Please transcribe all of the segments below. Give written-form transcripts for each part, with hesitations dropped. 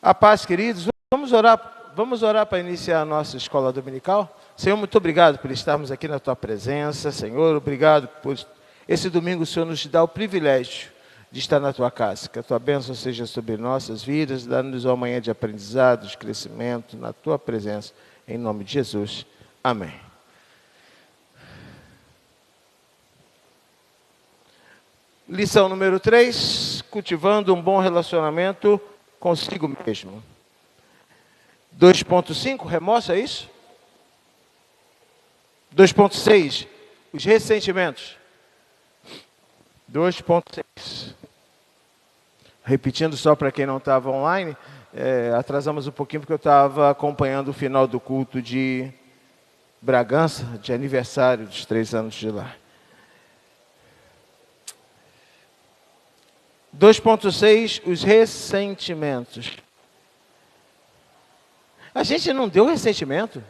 A paz, queridos. Vamos orar para iniciar a nossa escola dominical? Senhor, muito obrigado por estarmos aqui na Tua presença. Senhor, obrigado por esse domingo o Senhor nos dá o privilégio de estar na Tua casa. Que a Tua bênção seja sobre nossas vidas, dando-nos uma manhã de aprendizado, de crescimento, na Tua presença. Em nome de Jesus. Amém. Lição número 3, cultivando um bom relacionamento consigo mesmo. 2.5, remorso, é isso? 2.6, os ressentimentos. 2.6. Repetindo só para quem não estava online, atrasamos um pouquinho porque eu estava acompanhando o final do culto de Bragança, de aniversário dos 3 anos de lá. 2.6, os ressentimentos. A gente não deu ressentimento?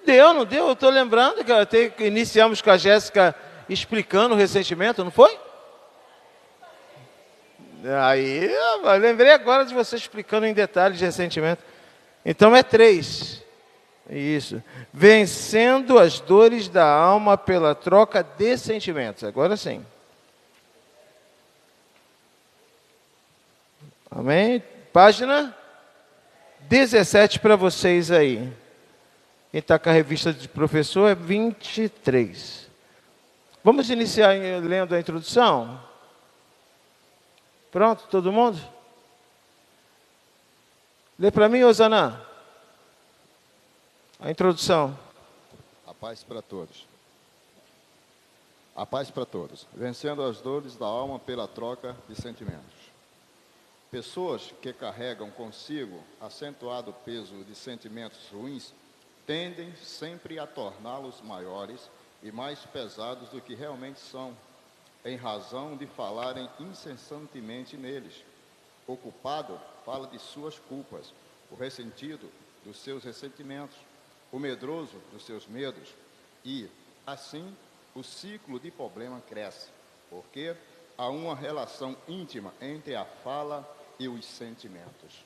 Deu, não deu? Eu estou lembrando que até iniciamos com a Jéssica explicando o ressentimento, não foi? Aí, eu lembrei agora de você explicando em detalhes de ressentimento. Então é 3. Isso. Vencendo as dores da alma pela troca de sentimentos. Agora sim. Amém? Página 17 para vocês aí. Quem está com a revista de professor é 23. Vamos iniciar lendo a introdução? Pronto, todo mundo? Lê para mim, Osana. A introdução. A paz para todos. A paz para todos. Vencendo as dores da alma pela troca de sentimentos. Pessoas que carregam consigo acentuado peso de sentimentos ruins tendem sempre a torná-los maiores e mais pesados do que realmente são, em razão de falarem incessantemente neles. O culpado fala de suas culpas, o ressentido dos seus ressentimentos, o medroso dos seus medos, e, assim, o ciclo de problema cresce, porque há uma relação íntima entre a fala e os sentimentos.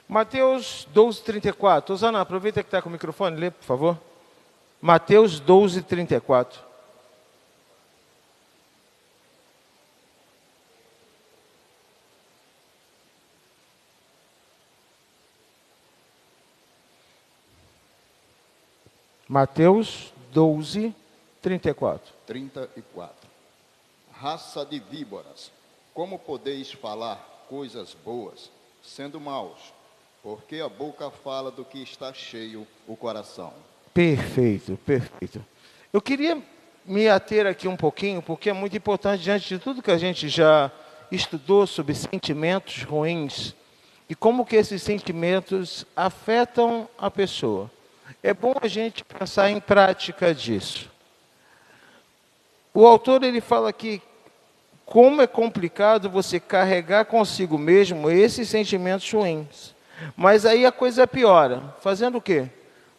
Mateus 12:34. Osana, aproveita que está com o microfone, lê, por favor. Mateus 12:34. Mateus 12:34. 34. Raça de víboras, como podeis falar coisas boas, sendo maus? Porque a boca fala do que está cheio o coração. Perfeito, perfeito. Eu queria me ater aqui um pouquinho, porque é muito importante, diante de tudo que a gente já estudou sobre sentimentos ruins, e como que esses sentimentos afetam a pessoa. É bom a gente pensar em prática disso. O autor, ele fala aqui, como é complicado você carregar consigo mesmo esses sentimentos ruins. Mas aí a coisa piora. Fazendo o quê?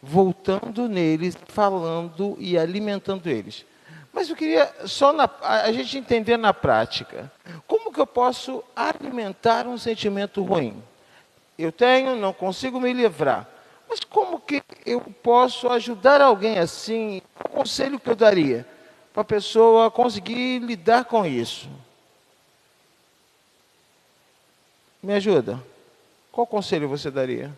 Voltando neles, falando e alimentando eles. Mas eu queria só a gente entender na prática. Como que eu posso alimentar um sentimento ruim? Eu tenho, não consigo me livrar. Mas como que eu posso ajudar alguém assim? O conselho que eu daria para a pessoa conseguir lidar com isso? Me ajuda. Qual conselho você daria?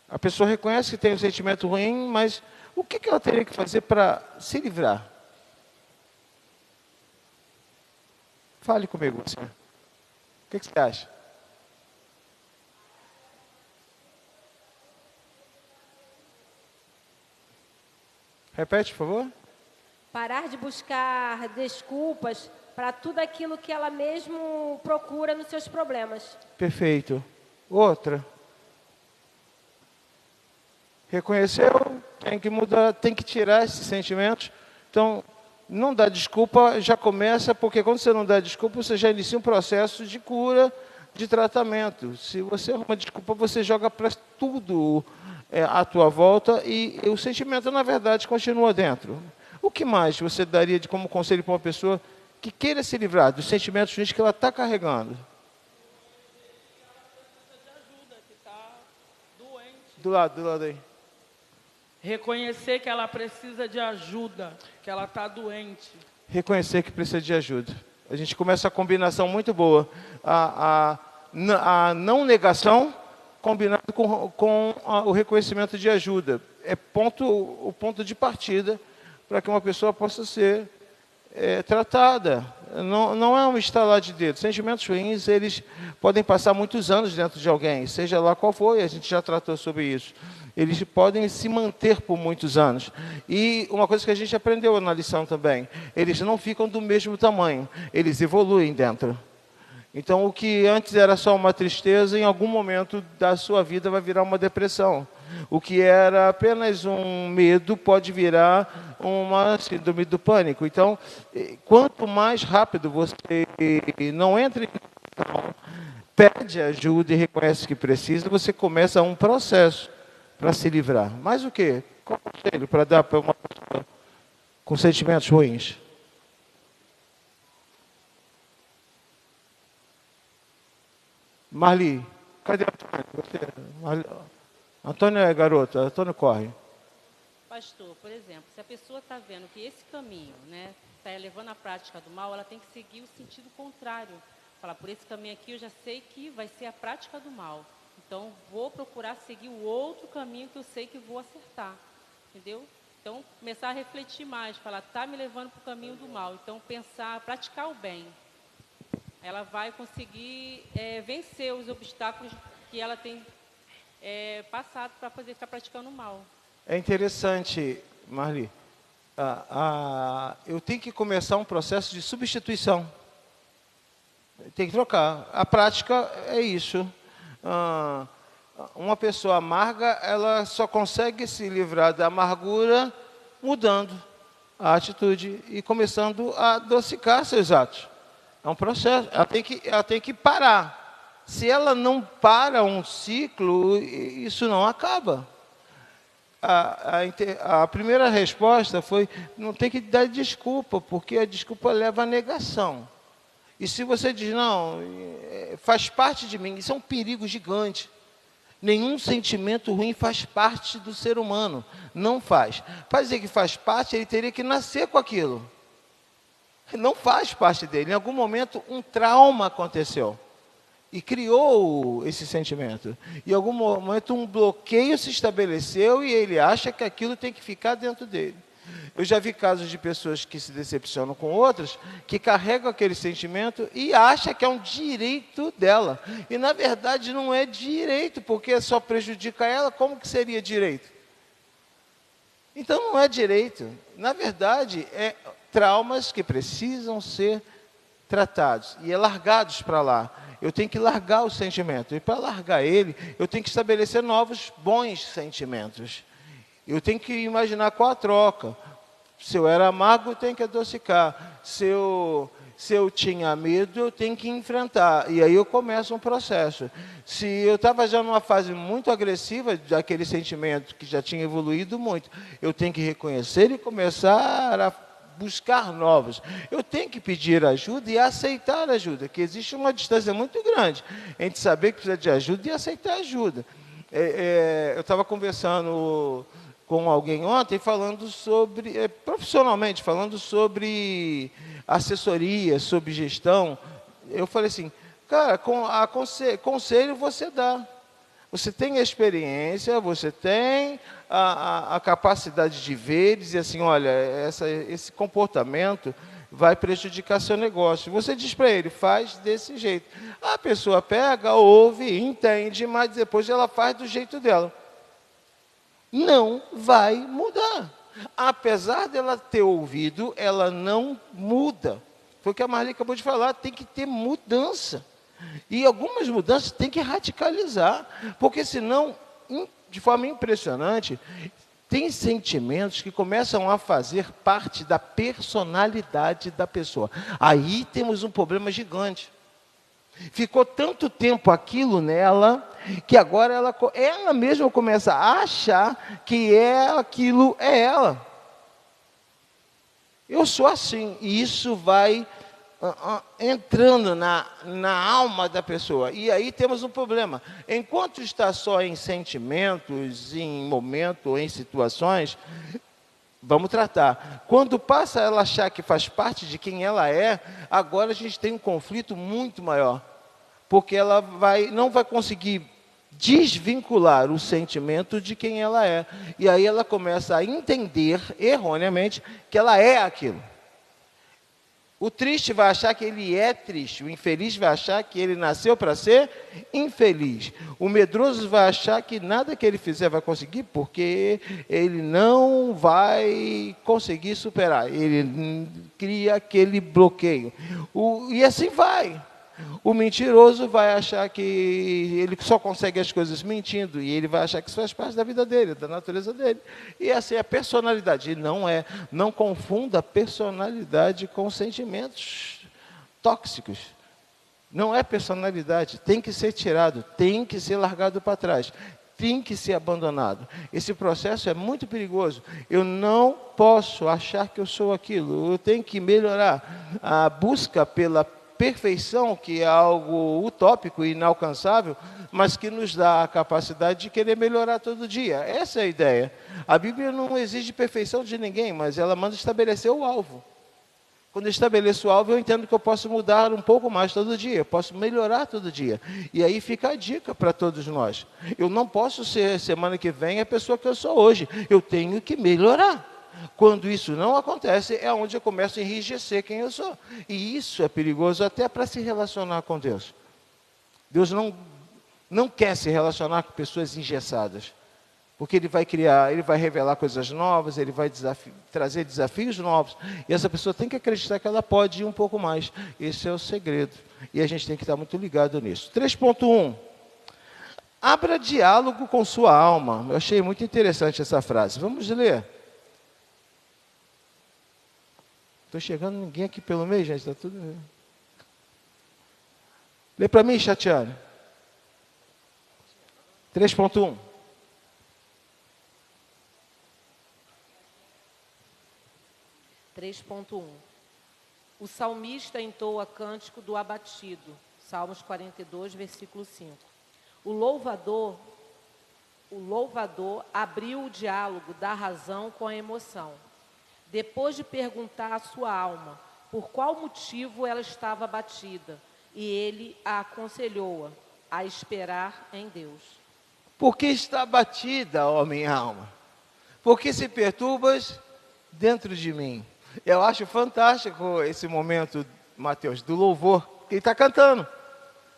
A pessoa reconhece que tem um sentimento ruim, mas o que ela teria que fazer para se livrar? Fale comigo, você. O que você acha? Repete, por favor. Parar de buscar desculpas para tudo aquilo que ela mesmo procura nos seus problemas. Perfeito. Outra. Reconheceu, tem que mudar, tem que tirar esses sentimentos. Então, não dá desculpa, já começa, porque quando você não dá desculpa, você já inicia um processo de cura, de tratamento. Se você arruma desculpa, você joga para tudo à tua volta e o sentimento, na verdade, continua dentro. O que mais você daria como conselho para uma pessoa que queira se livrar dos sentimentos ruins que ela está carregando? do lado aí. Reconhecer que ela precisa de ajuda, que ela está doente. Reconhecer que precisa de ajuda. A gente começa a combinação muito boa. A não negação combinado com o reconhecimento de ajuda. É o ponto de partida para que uma pessoa possa ser tratada. Não é um estalar de dedo. Sentimentos ruins, eles podem passar muitos anos dentro de alguém, seja lá qual for, e a gente já tratou sobre isso. Eles podem se manter por muitos anos. E uma coisa que a gente aprendeu na lição também, eles não ficam do mesmo tamanho, eles evoluem dentro. Então, o que antes era só uma tristeza, em algum momento da sua vida vai virar uma depressão. O que era apenas um medo pode virar uma síndrome do pânico. Então, quanto mais rápido você não entra em depressão, pede ajuda e reconhece que precisa, você começa um processo para se livrar. Mas o quê? Qual conselho para dar para uma pessoa com sentimentos ruins? Marli, cadê Antônio? Antônio é garota, Antônio corre. Pastor, por exemplo, se a pessoa está vendo que esse caminho, né, está levando à prática do mal, ela tem que seguir o sentido contrário. Falar, por esse caminho aqui eu já sei que vai ser a prática do mal. Então, vou procurar seguir o outro caminho que eu sei que vou acertar. Entendeu? Então, começar a refletir mais, falar, está me levando para o caminho do mal. Então, pensar, praticar o bem. Ela vai conseguir vencer os obstáculos que ela tem passado para poder estar praticando o mal. É interessante, Marli. Eu tenho que começar um processo de substituição. Tem que trocar. A prática é isso. Uma pessoa amarga, ela só consegue se livrar da amargura mudando a atitude e começando a adocicar seus atos. É um processo. Ela tem que parar. Se ela não para um ciclo, isso não acaba. A primeira resposta foi, não tem que dar desculpa, porque a desculpa leva à negação. E se você diz, não, faz parte de mim, isso é um perigo gigante. Nenhum sentimento ruim faz parte do ser humano. Não faz. Para dizer que faz parte, ele teria que nascer com aquilo. Não faz parte dele. Em algum momento, um trauma aconteceu. E criou esse sentimento. Em algum momento, um bloqueio se estabeleceu e ele acha que aquilo tem que ficar dentro dele. Eu já vi casos de pessoas que se decepcionam com outras, que carregam aquele sentimento e acham que é um direito dela. E, na verdade, não é direito, porque só prejudica ela. Como que seria direito? Então, não é direito. Na verdade, traumas que precisam ser tratados e largados para lá. Eu tenho que largar o sentimento. E para largar ele, eu tenho que estabelecer novos bons sentimentos. Eu tenho que imaginar qual a troca. Se eu era amargo, eu tenho que adocicar. Se eu tinha medo, eu tenho que enfrentar. E aí eu começo um processo. Se eu estava já numa fase muito agressiva, daquele sentimento que já tinha evoluído muito, eu tenho que reconhecer e começar a buscar novos. Eu tenho que pedir ajuda e aceitar ajuda, que existe uma distância muito grande entre saber que precisa de ajuda e aceitar ajuda. Eu estava conversando com alguém ontem, falando sobre, profissionalmente, falando sobre assessoria, sobre gestão. Eu falei assim, cara, conselho você dá. Você tem a experiência, você tem a capacidade de ver e dizer assim, olha, esse comportamento vai prejudicar seu negócio. Você diz para ele, faz desse jeito. A pessoa pega, ouve, entende, mas depois ela faz do jeito dela. Não vai mudar. Apesar dela ter ouvido, ela não muda. Foi o que a Marli acabou de falar, tem que ter mudança. E algumas mudanças tem que radicalizar, porque senão, de forma impressionante, tem sentimentos que começam a fazer parte da personalidade da pessoa. Aí temos um problema gigante. Ficou tanto tempo aquilo nela, que agora ela mesma começa a achar que aquilo é ela. Eu sou assim, e isso vai entrando na alma da pessoa. E aí temos um problema. Enquanto está só em sentimentos, em momentos, em situações, vamos tratar. Quando passa ela achar que faz parte de quem ela é, agora a gente tem um conflito muito maior. Porque ela não vai conseguir desvincular o sentimento de quem ela é. E aí ela começa a entender, erroneamente, que ela é aquilo. O triste vai achar que ele é triste. O infeliz vai achar que ele nasceu para ser infeliz. O medroso vai achar que nada que ele fizer vai conseguir, porque ele não vai conseguir superar. Ele cria aquele bloqueio. E assim vai. O mentiroso vai achar que ele só consegue as coisas mentindo, e ele vai achar que isso faz parte da vida dele, da natureza dele. E essa é a personalidade. E não é. Não confunda personalidade com sentimentos tóxicos. Não é personalidade. Tem que ser tirado, tem que ser largado para trás, tem que ser abandonado. Esse processo é muito perigoso. Eu não posso achar que eu sou aquilo. Eu tenho que melhorar. A busca pela perfeição, que é algo utópico e inalcançável, mas que nos dá a capacidade de querer melhorar todo dia. Essa é a ideia. A Bíblia não exige perfeição de ninguém, mas ela manda estabelecer o alvo. Quando eu estabeleço o alvo, eu entendo que eu posso mudar um pouco mais todo dia, eu posso melhorar todo dia. E aí fica a dica para todos nós. Eu não posso ser, semana que vem, a pessoa que eu sou hoje. Eu tenho que melhorar. Quando isso não acontece, é onde eu começo a enrijecer quem eu sou. E isso é perigoso até para se relacionar com Deus. Deus não quer se relacionar com pessoas engessadas. Porque Ele vai criar, Ele vai revelar coisas novas, Ele vai trazer desafios novos. E essa pessoa tem que acreditar que ela pode ir um pouco mais. Esse é o segredo. E a gente tem que estar muito ligado nisso. 3.1. Abra diálogo com sua alma. Eu achei muito interessante essa frase. Vamos ler. Estou chegando, ninguém aqui pelo meio, gente, está tudo... Lê para mim, Chatiane. 3.1. O salmista entoa cântico do abatido. Salmos 42, versículo 5. O louvador abriu o diálogo da razão com a emoção. Depois de perguntar à sua alma por qual motivo ela estava abatida, e ele a aconselhou a esperar em Deus. Por que está abatida, ó minha alma? Por que se perturbas dentro de mim? Eu acho fantástico esse momento, Mateus, do louvor, que ele está cantando.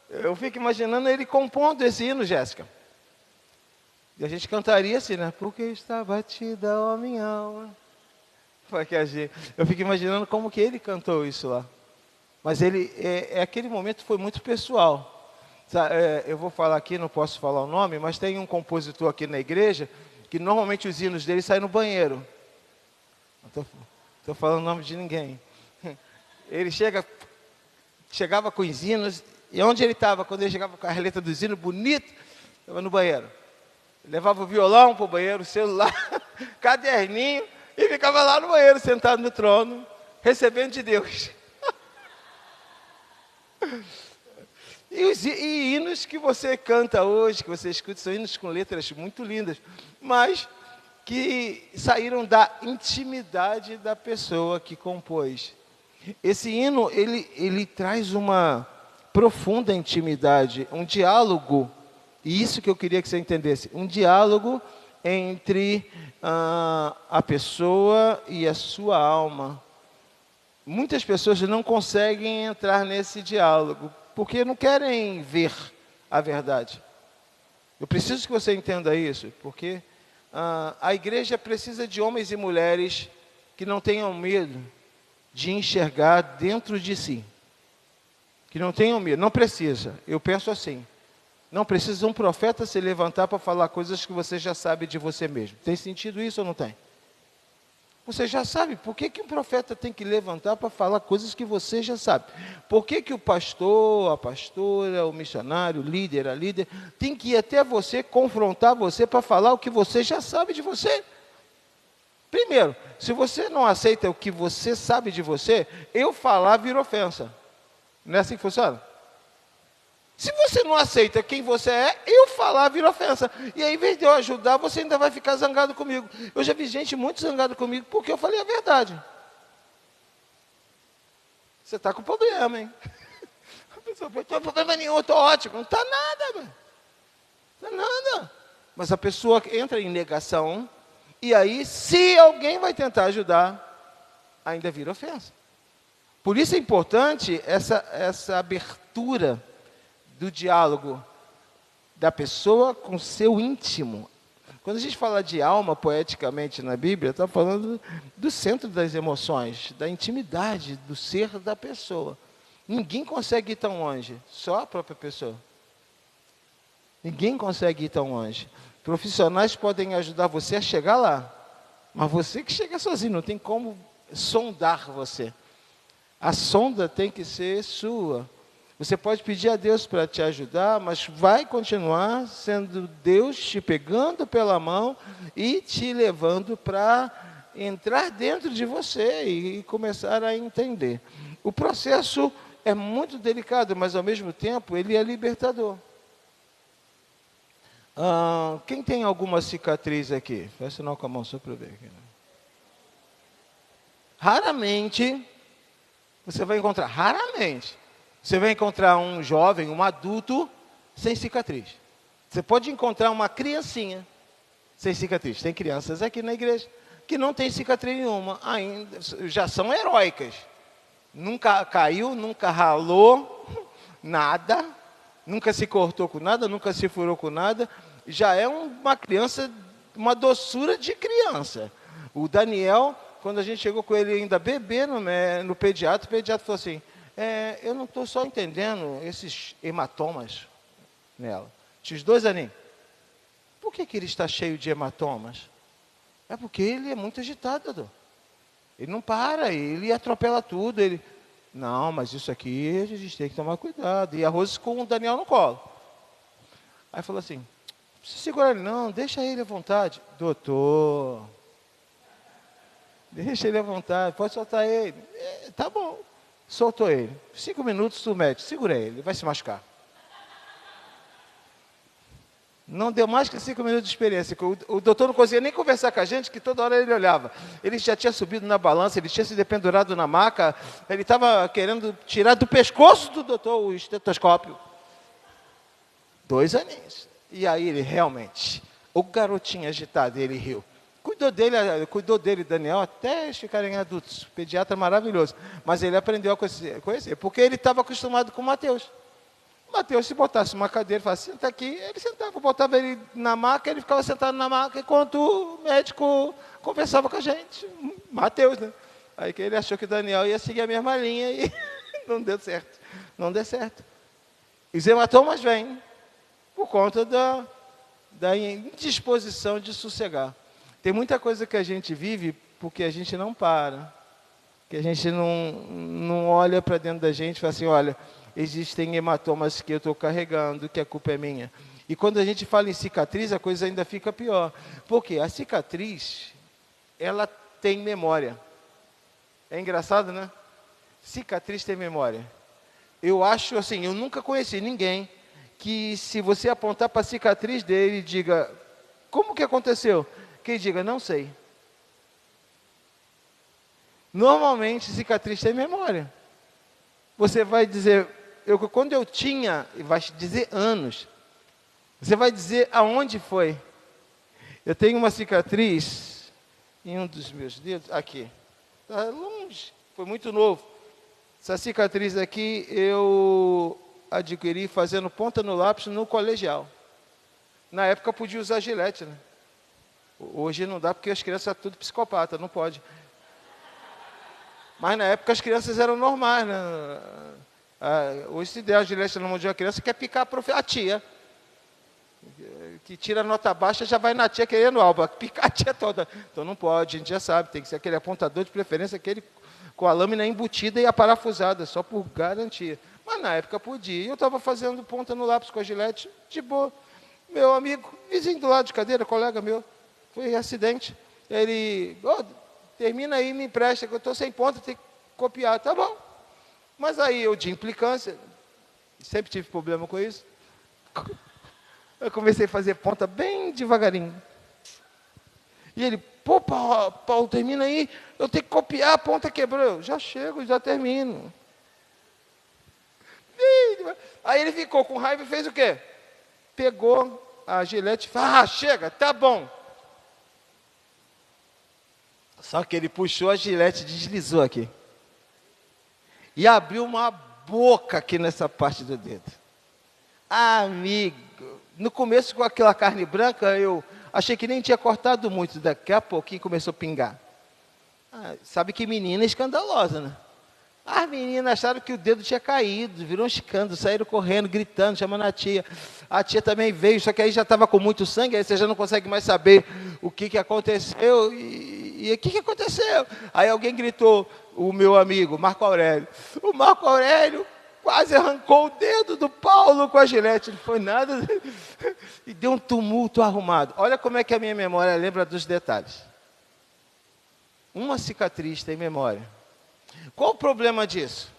Eu fico imaginando ele compondo esse hino, Jéssica. E a gente cantaria assim, né? Por que está abatida, ó minha alma? Eu fico imaginando como que ele cantou isso lá. Mas aquele momento foi muito pessoal. Eu vou falar aqui, não posso falar o nome, mas tem um compositor aqui na igreja que normalmente os hinos dele saem no banheiro. Não estou falando o nome de ninguém. Ele chegava com os hinos, e onde ele estava, quando ele chegava com a letra dos hinos, bonito, estava no banheiro. Levava o violão para o banheiro, o celular, caderninho, e ficava lá no banheiro, sentado no trono, recebendo de Deus. E hinos que você canta hoje, que você escuta, são hinos com letras muito lindas, mas que saíram da intimidade da pessoa que compôs. Esse hino, ele traz uma profunda intimidade, um diálogo, e isso que eu queria que você entendesse, um diálogo entre a pessoa e a sua alma. Muitas pessoas não conseguem entrar nesse diálogo, porque não querem ver a verdade. Eu preciso que você entenda isso, porque a igreja precisa de homens e mulheres que não tenham medo de enxergar dentro de si. Que não tenham medo, não precisa, eu penso assim. Não precisa um profeta se levantar para falar coisas que você já sabe de você mesmo. Tem sentido isso ou não tem? Você já sabe. Por que um profeta tem que levantar para falar coisas que você já sabe? Por que o pastor, a pastora, o missionário, o líder, a líder, tem que ir até você, confrontar você para falar o que você já sabe de você? Primeiro, se você não aceita o que você sabe de você, eu falar vira ofensa. Não é assim que funciona? Se você não aceita quem você é, eu falar vira ofensa. E aí, em vez de eu ajudar, você ainda vai ficar zangado comigo. Eu já vi gente muito zangada comigo porque eu falei a verdade. Você está com problema, hein? A pessoa pode ter problema nenhum, eu estou ótimo. Não está nada, mano. Não está nada. Mas a pessoa entra em negação, e aí, se alguém vai tentar ajudar, ainda vira ofensa. Por isso é importante essa abertura do diálogo da pessoa com seu íntimo. Quando a gente fala de alma, poeticamente, na Bíblia, está falando do centro das emoções, da intimidade, do ser da pessoa. Ninguém consegue ir tão longe, só a própria pessoa. Ninguém consegue ir tão longe. Profissionais podem ajudar você a chegar lá, mas você que chega sozinho, não tem como sondar você. A sonda tem que ser sua. Você pode pedir a Deus para te ajudar, mas vai continuar sendo Deus te pegando pela mão e te levando para entrar dentro de você e começar a entender. O processo é muito delicado, mas ao mesmo tempo ele é libertador. Quem tem alguma cicatriz aqui? Faz sinal com a mão só para ver. Aqui. Raramente você vai encontrar, você vai encontrar um jovem, um adulto, sem cicatriz. Você pode encontrar uma criancinha sem cicatriz. Tem crianças aqui na igreja que não tem cicatriz nenhuma, ainda já são heróicas. Nunca caiu, nunca ralou, nada, nunca se cortou com nada, nunca se furou com nada. Já é uma criança, uma doçura de criança. O Daniel, quando a gente chegou com ele ainda bebê no pediatra, o pediatra falou assim, eu não estou só entendendo esses hematomas nela. Tinha os 2 aninhos. Por que ele está cheio de hematomas? É porque ele é muito agitado, doutor. Ele não para, ele atropela tudo. Não, mas isso aqui a gente tem que tomar cuidado. E a Rose com o Daniel no colo. Aí falou assim, não precisa segurar ele não, deixa ele à vontade. Doutor, deixa ele à vontade, pode soltar ele. Tá bom. Soltou ele. 5 minutos, o médico, segura ele vai se machucar. Não deu mais que 5 minutos de experiência. O doutor não conseguia nem conversar com a gente, que toda hora ele olhava. Ele já tinha subido na balança, ele tinha se dependurado na maca, ele estava querendo tirar do pescoço do doutor o estetoscópio. 2 aninhos. E aí ele realmente, o garotinho agitado, ele riu. Cuidou dele, Daniel, até eles ficarem adultos. Pediatra maravilhoso. Mas ele aprendeu a conhecer, porque ele estava acostumado com o Mateus. O Mateus, se botasse uma cadeira e falasse, senta aqui, ele sentava, botava ele na maca, ele ficava sentado na maca, enquanto o médico conversava com a gente. Mateus, né? Aí que ele achou que o Daniel ia seguir a mesma linha e não deu certo. Não deu certo. Os hematomas vêm por conta da indisposição de sossegar. Tem muita coisa que a gente vive porque a gente não para, que a gente não olha para dentro da gente e fala assim, olha, existem hematomas que eu estou carregando, que a culpa é minha. E quando a gente fala em cicatriz, a coisa ainda fica pior. Porque a cicatriz, ela tem memória. É engraçado, né? Cicatriz tem memória. Eu acho assim, eu nunca conheci ninguém que se você apontar para a cicatriz dele e diga, como que aconteceu? Que ele diga, não sei. Normalmente, cicatriz tem memória. Você vai dizer, quando eu tinha, vai dizer anos. Você vai dizer aonde foi. Eu tenho uma cicatriz em um dos meus dedos, aqui. Está longe, foi muito novo. Essa cicatriz aqui eu adquiri fazendo ponta no lápis no colegial. Na época podia usar gilete, né? Hoje não dá porque as crianças são tudo psicopata, não pode. Mas na época as crianças eram normais, né? Hoje se der a gilete na mão de uma criança, quer picar a tia. Que tira a nota baixa, já vai na tia querendo alba, picar a tia toda. Então não pode, a gente já sabe, tem que ser aquele apontador de preferência, aquele com a lâmina embutida e a parafusada, só por garantia. Mas na época podia. E eu estava fazendo ponta no lápis com a gilete, de boa. Meu amigo, vizinho do lado de cadeira, colega meu, foi acidente. Ele, termina aí, me empresta, que eu estou sem ponta, tem que copiar. Tá bom. Mas aí eu, de implicância, sempre tive problema com isso, eu comecei a fazer ponta bem devagarinho. E ele, pô, Paulo, termina aí, eu tenho que copiar, a ponta quebrou. Eu, já chego, já termino. Aí ele ficou com raiva e fez o quê? Pegou a gilete e falou, chega, tá bom. Só que ele puxou a gilete e deslizou aqui. E abriu uma boca aqui nessa parte do dedo. Amigo, no começo com aquela carne branca, eu achei que nem tinha cortado muito, daqui a pouquinho começou a pingar. Sabe que menina é escandalosa, né? As meninas acharam que o dedo tinha caído, virou um escândalo, saíram correndo, gritando, chamando a tia. A tia também veio, só que aí já estava com muito sangue, aí você já não consegue mais saber o que aconteceu. E o que aconteceu? Aí alguém gritou, o meu amigo, Marco Aurélio. O Marco Aurélio quase arrancou o dedo do Paulo com a gilete. Não foi nada. E deu um tumulto arrumado. Olha como é que a minha memória lembra dos detalhes. Uma cicatriz tem memória. Qual o problema disso?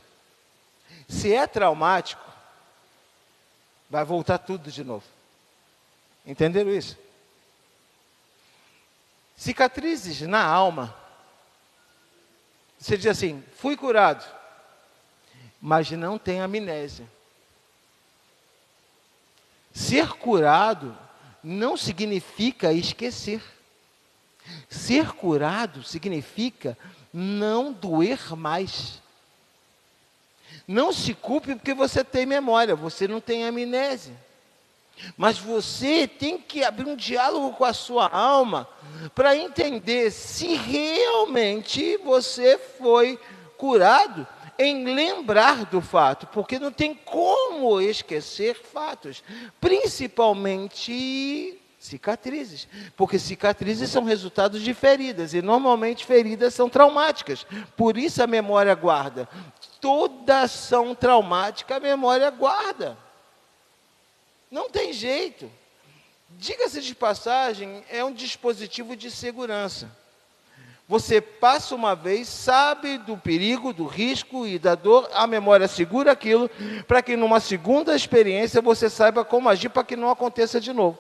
Se é traumático, vai voltar tudo de novo. Entenderam isso? Cicatrizes na alma. Você diz assim, fui curado, mas não tem amnésia. Ser curado não significa esquecer. Ser curado significa não doer mais. Não se culpe porque você tem memória, você não tem amnésia. Mas você tem que abrir um diálogo com a sua alma para entender se realmente você foi curado em lembrar do fato, porque não tem como esquecer fatos, principalmente cicatrizes, porque cicatrizes são resultados de feridas, e normalmente feridas são traumáticas, por isso a memória guarda. Toda ação traumática a memória guarda. Não tem jeito. Diga-se de passagem, é um dispositivo de segurança. Você passa uma vez, sabe do perigo, do risco e da dor, a memória segura aquilo, para que numa segunda experiência você saiba como agir para que não aconteça de novo.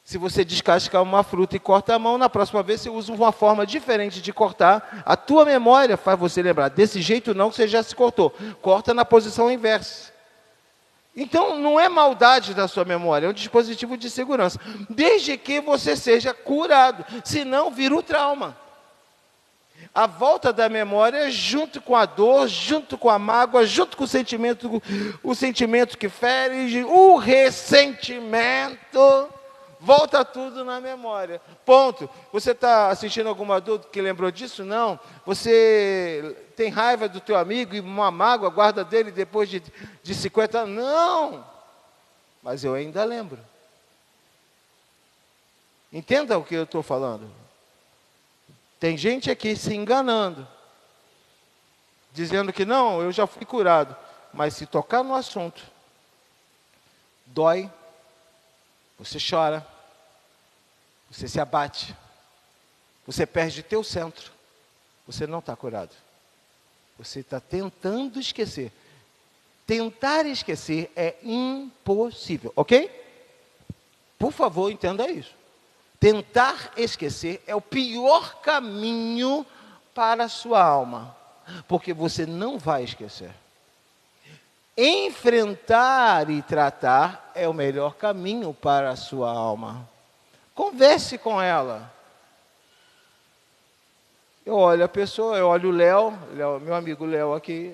Se você descascar uma fruta e corta a mão, na próxima vez você usa uma forma diferente de cortar. A tua memória faz você lembrar, desse jeito não que você já se cortou. Corta na posição inversa. Então, não é maldade da sua memória, é um dispositivo de segurança. Desde que você seja curado, senão vira o trauma. A volta da memória, junto com a dor, junto com a mágoa, junto com o sentimento que fere, o ressentimento, volta tudo na memória. Ponto. Você está assistindo algum adulto que lembrou disso? Não. Você tem raiva do teu amigo e uma mágoa guarda dele depois de 50 anos? Não. Mas eu ainda lembro. Entenda o que eu estou falando. Tem gente aqui se enganando, dizendo que não, eu já fui curado. Mas se tocar no assunto, dói, você chora, você se abate, você perde teu centro, você não está curado. Você está tentando esquecer. Tentar esquecer é impossível, ok? Por favor, entenda isso. Tentar esquecer é o pior caminho para a sua alma, porque você não vai esquecer. Enfrentar e tratar é o melhor caminho para a sua alma. Converse com ela. Eu olho a pessoa, eu olho o Léo, meu amigo Léo aqui.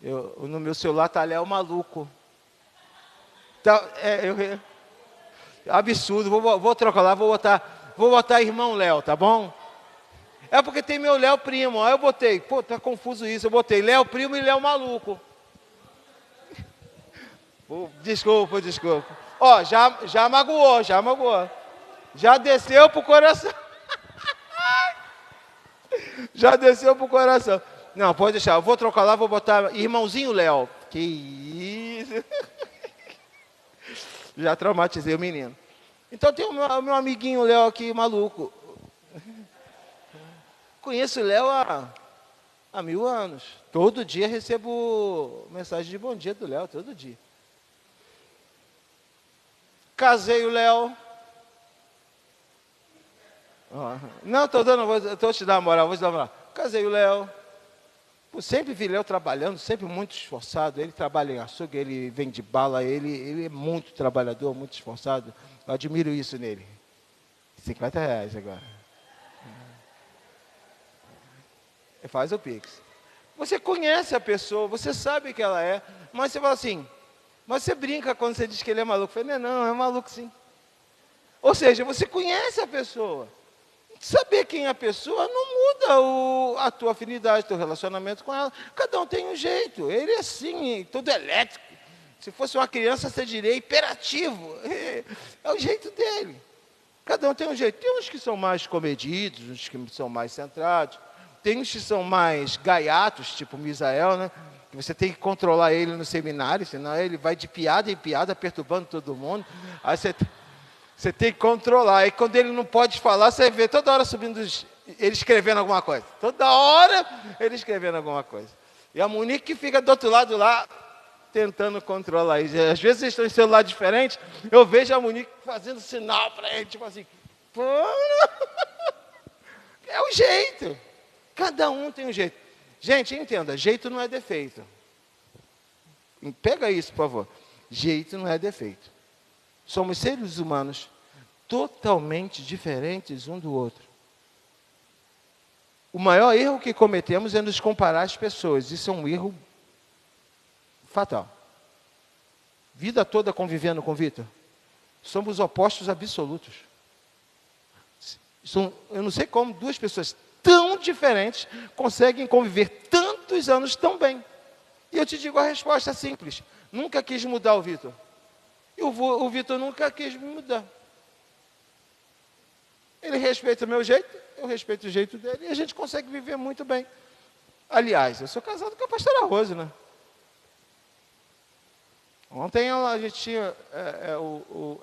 No meu celular está Léo maluco. Tá, absurdo, vou trocar lá, vou botar irmão Léo, tá bom? É porque tem meu Léo primo, aí eu botei, pô, tá confuso isso, eu botei Léo primo e Léo maluco. Desculpa. Ó, já magoou. Já desceu pro coração. Já desceu pro coração. Não, pode deixar, eu vou trocar lá, vou botar irmãozinho Léo. Que isso. Já traumatizei o menino. Então tem o meu amiguinho Léo aqui, maluco. Conheço o Léo há 1000 anos. Todo dia recebo mensagem de bom dia do Léo, todo dia. Casei o Léo. Não, estou te dando uma moral, vou te dar uma moral. Casei o Léo. Eu sempre vi Léo trabalhando, sempre muito esforçado. Ele trabalha em açougue, ele vende bala, ele é muito trabalhador, muito esforçado. Eu admiro isso nele. R$50 agora. Faz o Pix. Você conhece a pessoa, você sabe que ela é, mas você fala assim, mas você brinca quando você diz que ele é maluco. Eu falei, não, é maluco sim. Ou seja, você conhece a pessoa. Saber quem é a pessoa não muda a tua afinidade, teu relacionamento com ela. Cada um tem um jeito. Ele é assim, todo elétrico. Se fosse uma criança, você diria hiperativo. É o jeito dele. Cada um tem um jeito. Tem uns que são mais comedidos, uns que são mais centrados. Tem uns que são mais gaiatos, tipo Misael, né? Que você tem que controlar ele no seminário, senão ele vai de piada em piada, perturbando todo mundo. Aí você tem que controlar. Aí quando ele não pode falar, você vê toda hora subindo, ele escrevendo alguma coisa. Toda hora ele escrevendo alguma coisa. E a Monique que fica do outro lado lá, tentando controlar isso. Às vezes eles estão em celular diferente, eu vejo a Monique fazendo sinal para ele, tipo assim, pô, é o jeito. Cada um tem um jeito. Gente, entenda, jeito não é defeito. Pega isso, por favor. Jeito não é defeito. Somos seres humanos totalmente diferentes um do outro. O maior erro que cometemos é nos comparar às pessoas. Isso é um erro fatal. Vida toda convivendo com o Vitor. Somos opostos absolutos. Eu não sei como duas pessoas tão diferentes conseguem conviver tantos anos tão bem. E eu te digo a resposta simples. Nunca quis mudar o Vitor. E o Vitor nunca quis me mudar. Ele respeita o meu jeito, eu respeito o jeito dele, e a gente consegue viver muito bem. Aliás, eu sou casado com a pastora Rose, né? Ontem a gente tinha...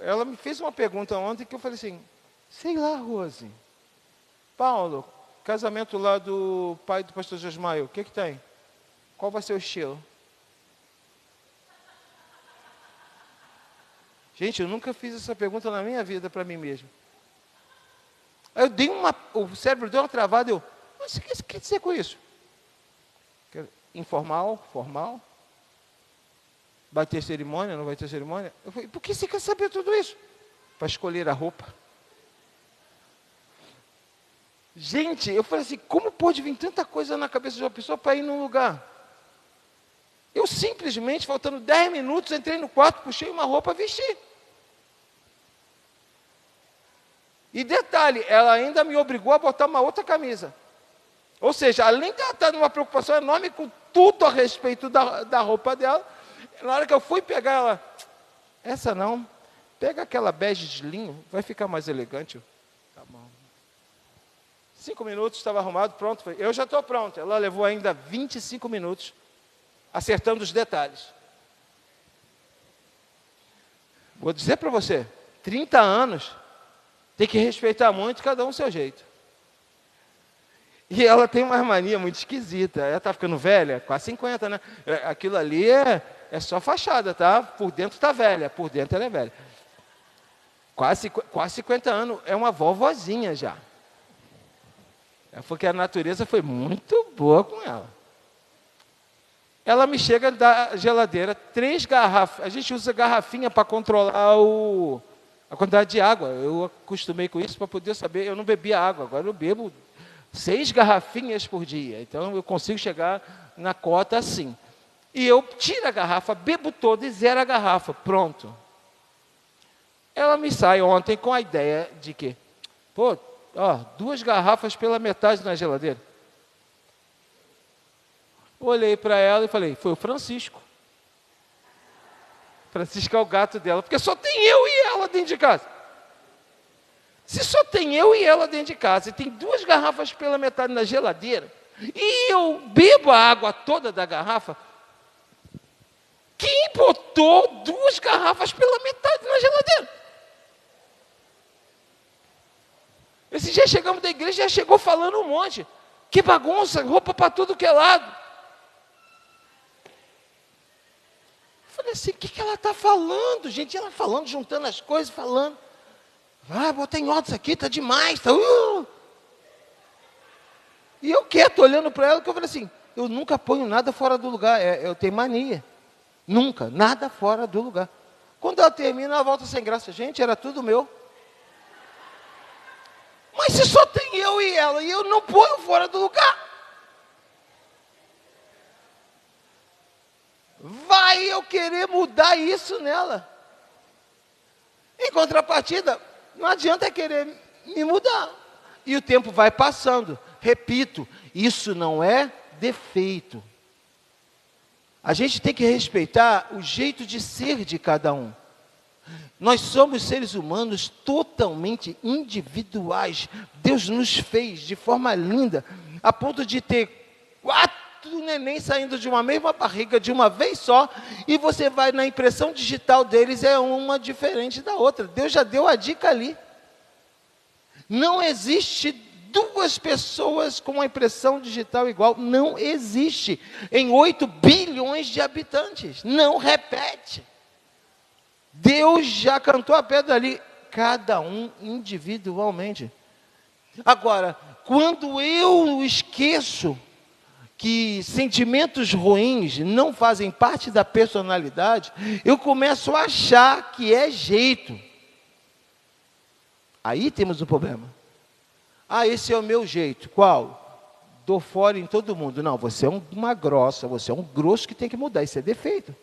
ela me fez uma pergunta ontem que eu falei assim, sei lá, Rose. Paulo, casamento lá do pai do pastor Josmaio, o que tem? Qual vai ser o estilo? Gente, eu nunca fiz essa pergunta na minha vida para mim mesmo. Aí eu dei o cérebro deu uma travada, mas o que você quer dizer com isso? Informal, formal? Vai ter cerimônia, não vai ter cerimônia? Eu falei, por que você quer saber tudo isso? Para escolher a roupa. Gente, eu falei assim, como pode vir tanta coisa na cabeça de uma pessoa para ir num lugar? Eu simplesmente, faltando 10 minutos, entrei no quarto, puxei uma roupa e vesti. E detalhe, ela ainda me obrigou a botar uma outra camisa. Ou seja, além de ela estar numa preocupação enorme com tudo a respeito da roupa dela, na hora que eu fui pegar ela, essa não, pega aquela bege de linho, vai ficar mais elegante. Tá bom. 5 minutos, estava arrumado, pronto. Eu já estou pronto. Ela levou ainda 25 minutos, acertando os detalhes. Vou dizer para você, 30 anos, tem que respeitar muito, cada um o seu jeito. E ela tem uma mania muito esquisita. Ela está ficando velha, quase 50, né? Aquilo ali é só fachada, tá? Por dentro está velha, por dentro ela é velha. Quase 50 anos, é uma vovozinha já. Porque a natureza foi muito boa com ela. Ela me chega da geladeira, 3 garrafas. A gente usa garrafinha para controlar a quantidade de água. Eu acostumei com isso para poder saber. Eu não bebia água, agora eu bebo 6 garrafinhas por dia. Então eu consigo chegar na cota assim. E eu tiro a garrafa, bebo toda e zero a garrafa. Pronto. Ela me sai ontem com a ideia de que, 2 garrafas pela metade na geladeira. Olhei para ela e falei, foi o Francisco. Francisco é o gato dela, porque só tem eu e ela dentro de casa. Se só tem eu e ela dentro de casa, e tem 2 garrafas pela metade na geladeira, e eu bebo a água toda da garrafa, quem botou 2 garrafas pela metade na geladeira? já chegamos da igreja, já chegou falando um monte. Que bagunça, roupa para tudo que é lado. Eu falei assim, o que ela está falando, gente? Ela falando, juntando as coisas, falando. Ah, botei em ordem isso aqui, está demais. Tá, E eu quieto, olhando para ela, que eu falei assim, eu nunca ponho nada fora do lugar, eu tenho mania. Nunca, nada fora do lugar. Quando ela termina, ela volta sem graça. Gente, era tudo meu. Mas se só tem eu e ela, e eu não ponho fora do lugar. Vai eu querer mudar isso nela. Em contrapartida, não adianta querer me mudar. E o tempo vai passando. Repito, isso não é defeito. A gente tem que respeitar o jeito de ser de cada um. Nós somos seres humanos totalmente individuais. Deus nos fez de forma linda, a ponto de ter 4 neném saindo de uma mesma barriga de uma vez só, e você vai na impressão digital deles, é uma diferente da outra. Deus já deu a dica ali. Não existe 2 pessoas com uma impressão digital igual. Não existe. Em 8 bilhões de habitantes. Não repete. Deus já cantou a pedra ali. Cada um individualmente. Agora, quando eu esqueço que sentimentos ruins não fazem parte da personalidade, eu começo a achar que é jeito. Aí temos um problema. Ah, esse é o meu jeito. Qual? Dou fora em todo mundo. Não, você é uma grossa, você é um grosso que tem que mudar. Isso é defeito.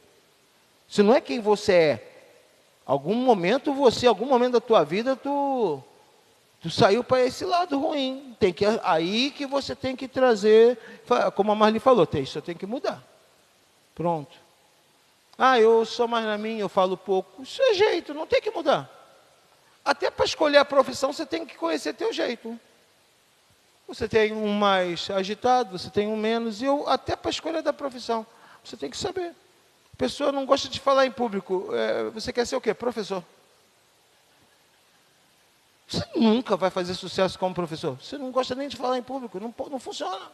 Isso não é quem você é. Algum momento da tua vida, tu saiu para esse lado ruim. Aí que você tem que trazer, como a Marli falou, isso tem que mudar. Pronto. Ah, eu sou mais na minha, eu falo pouco. Isso é jeito, não tem que mudar. Até para escolher a profissão, você tem que conhecer teu jeito. Você tem um mais agitado, você tem um menos, e até para a escolha da profissão, você tem que saber. A pessoa não gosta de falar em público. Você quer ser o quê? Professor. Você nunca vai fazer sucesso como professor. Você não gosta nem de falar em público, não funciona.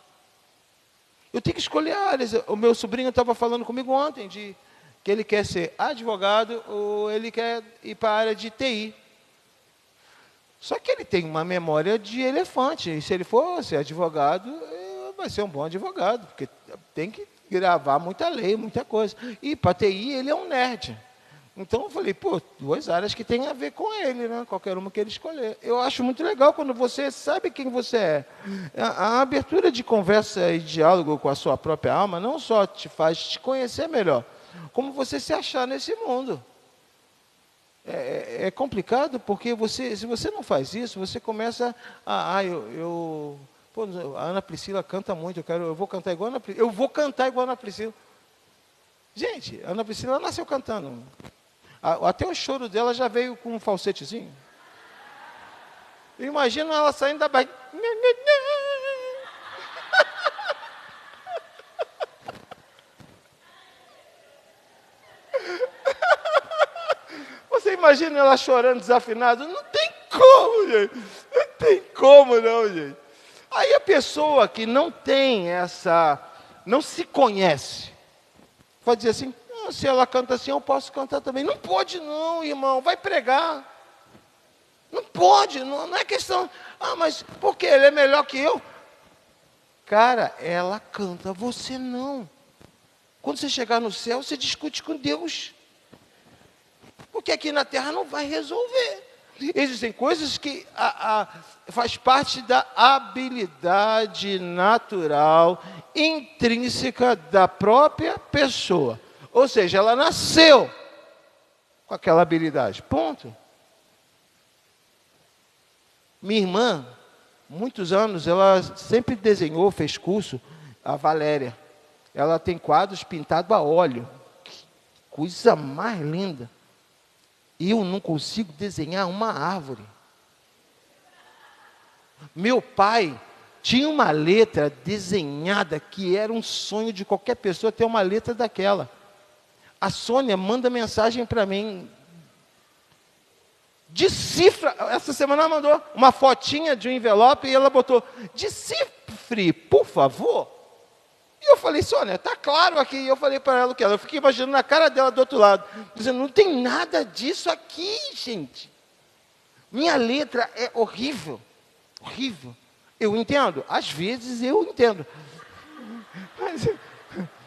Eu tenho que escolher áreas. O meu sobrinho estava falando comigo ontem, que ele quer ser advogado ou ele quer ir para a área de TI. Só que ele tem uma memória de elefante. E se ele for ser advogado, vai ser um bom advogado, porque tem que gravar muita lei, muita coisa. E para TI, ele é um nerd. Então, eu falei, 2 áreas que tem a ver com ele, né? Qualquer uma que ele escolher. Eu acho muito legal quando você sabe quem você é. A abertura de conversa e diálogo com a sua própria alma não só te faz te conhecer melhor, como você se achar nesse mundo. É complicado porque se você não faz isso, você começa a Ana Priscila canta muito, eu vou cantar igual a Ana Priscila. Eu vou cantar igual a Ana Priscila. Gente, a Ana Priscila nasceu cantando. Até o choro dela já veio com um falsetezinho. Imagina ela saindo da barriga. Você imagina ela chorando desafinado? Não tem como, gente. Não tem como, não, gente. Aí a pessoa que não tem não se conhece, pode dizer assim, se ela canta assim, eu posso cantar também. Não pode não, irmão, vai pregar. Não pode, não é questão, mas por que ele é melhor que eu? Cara, ela canta, você não. Quando você chegar no céu, você discute com Deus. Porque aqui na terra não vai resolver. Existem coisas que faz parte da habilidade natural, intrínseca da própria pessoa. Ou seja, ela nasceu com aquela habilidade. Ponto. Minha irmã, muitos anos, ela sempre desenhou, fez curso, a Valéria. Ela tem quadros pintados a óleo. Que coisa mais linda. Eu não consigo desenhar uma árvore. Meu pai tinha uma letra desenhada que era um sonho de qualquer pessoa ter uma letra daquela. A Sônia manda mensagem para mim decifra. Essa semana ela mandou uma fotinha de um envelope e ela botou, decifre, por favor. E eu falei, Sônia, está claro aqui. E eu falei para ela o que era. Eu fiquei imaginando na cara dela do outro lado, dizendo, não tem nada disso aqui, gente. Minha letra é horrível, horrível. Eu entendo, às vezes eu entendo. Mas,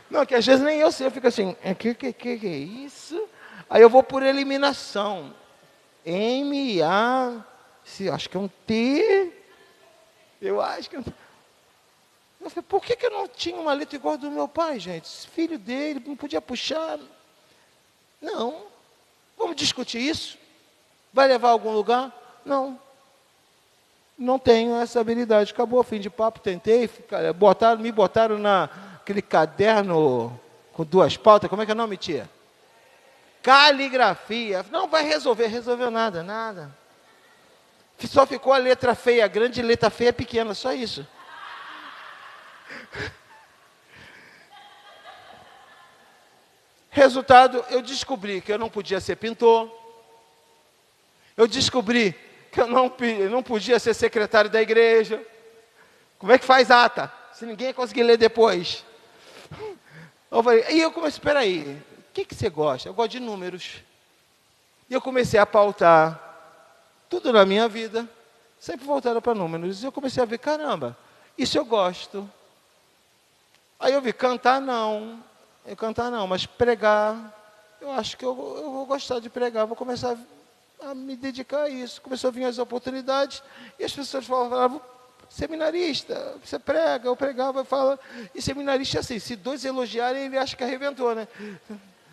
não, que às vezes nem eu sei, eu fico assim, que é isso? Aí eu vou por eliminação. Acho que é um T. Eu acho que é um T. Eu falei, por que eu não tinha uma letra igual a do meu pai, gente? Filho dele, não podia puxar. Não. Vamos discutir isso? Vai levar a algum lugar? Não. Não tenho essa habilidade. Acabou, fim de papo, tentei. Me botaram naquele caderno com 2 pautas. Como é que é o nome, tia? Caligrafia. Não, vai resolver. Resolveu nada. Só ficou a letra feia grande e letra feia pequena, só isso. Resultado, eu descobri que eu não podia ser pintor. Eu descobri que eu não podia ser secretário da igreja. Como é que faz ata? Se ninguém conseguir ler depois. E eu comecei, espera aí, o que você gosta? Eu gosto de números. E eu comecei a pautar tudo na minha vida, sempre voltado para números. E eu comecei a ver, caramba, isso eu gosto. Aí eu vi, cantar não, mas pregar, eu acho que eu vou gostar de pregar, vou começar a me dedicar a isso. Começou a vir as oportunidades, e as pessoas falavam, seminarista, você prega, eu pregava, eu falo, e seminarista é assim, se 2 elogiarem, ele acha que arrebentou, né?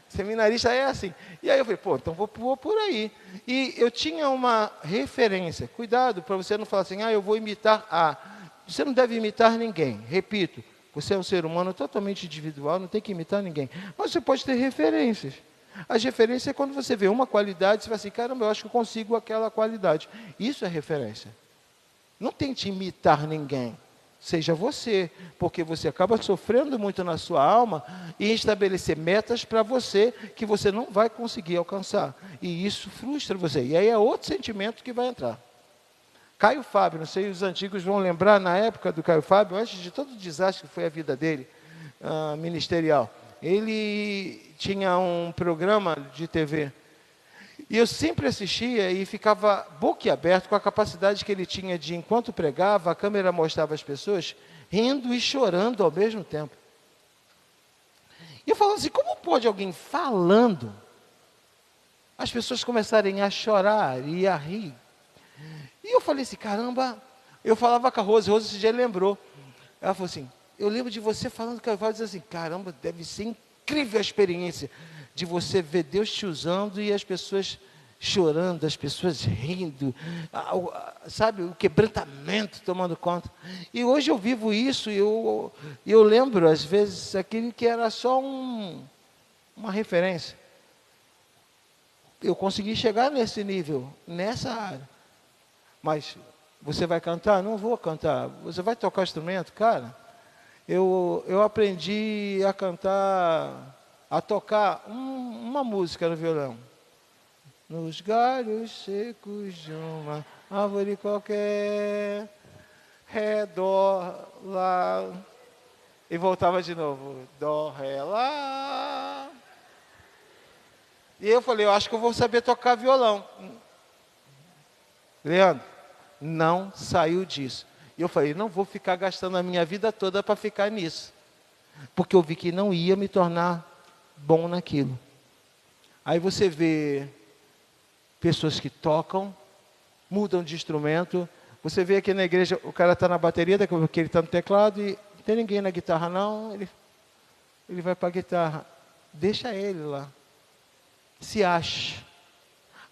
Seminarista é assim. E aí eu falei, então vou por aí. E eu tinha uma referência, cuidado para você não falar assim, eu vou imitar a. Você não deve imitar ninguém, repito, você é um ser humano totalmente individual, não tem que imitar ninguém. Mas você pode ter referências. As referências é quando você vê uma qualidade, você vai assim, caramba, eu acho que eu consigo aquela qualidade. Isso é referência. Não tente imitar ninguém. Seja você, porque você acaba sofrendo muito na sua alma e estabelecer metas para você que você não vai conseguir alcançar. E isso frustra você. E aí é outro sentimento que vai entrar. Caio Fábio, não sei, os antigos vão lembrar, na época do Caio Fábio, antes de todo o desastre que foi a vida dele, ministerial, ele tinha um programa de TV, e eu sempre assistia e ficava boquiaberto com a capacidade que ele tinha de, enquanto pregava, a câmera mostrava as pessoas rindo e chorando ao mesmo tempo. E eu falava assim, como pode alguém falando, as pessoas começarem a chorar e a rir? E eu falei assim, caramba, eu falava com a Rose esse dia lembrou. Ela falou assim, eu lembro de você falando com a Val, dizendo assim, caramba, deve ser incrível a experiência de você ver Deus te usando e as pessoas chorando, as pessoas rindo, sabe, o quebrantamento tomando conta. E hoje eu vivo isso, e eu lembro, às vezes, aquilo que era só uma referência. Eu consegui chegar nesse nível, nessa área. Mas você vai cantar? Não vou cantar. Você vai tocar instrumento? Cara, eu aprendi a cantar, a tocar uma música no violão. Nos galhos secos de uma árvore qualquer, redor, lá. E voltava de novo. Dó, ré, lá. E eu falei, eu acho que eu vou saber tocar violão. Leandro, não saiu disso. E eu falei, não vou ficar gastando a minha vida toda para ficar nisso. Porque eu vi que não ia me tornar bom naquilo. Aí você vê pessoas que tocam, mudam de instrumento. Você vê aqui na igreja, o cara está na bateria, daqui a pouco ele está no teclado, e não tem ninguém na guitarra não, ele vai para a guitarra. Deixa ele lá. Se acha.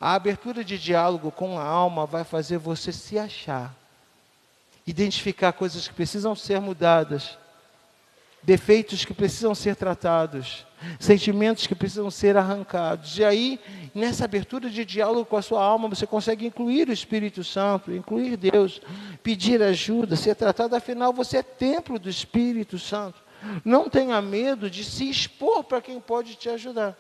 A abertura de diálogo com a alma vai fazer você se achar. Identificar coisas que precisam ser mudadas. Defeitos que precisam ser tratados. Sentimentos que precisam ser arrancados. E aí, nessa abertura de diálogo com a sua alma, você consegue incluir o Espírito Santo, incluir Deus, pedir ajuda, ser tratado. Afinal, você é templo do Espírito Santo. Não tenha medo de se expor para quem pode te ajudar.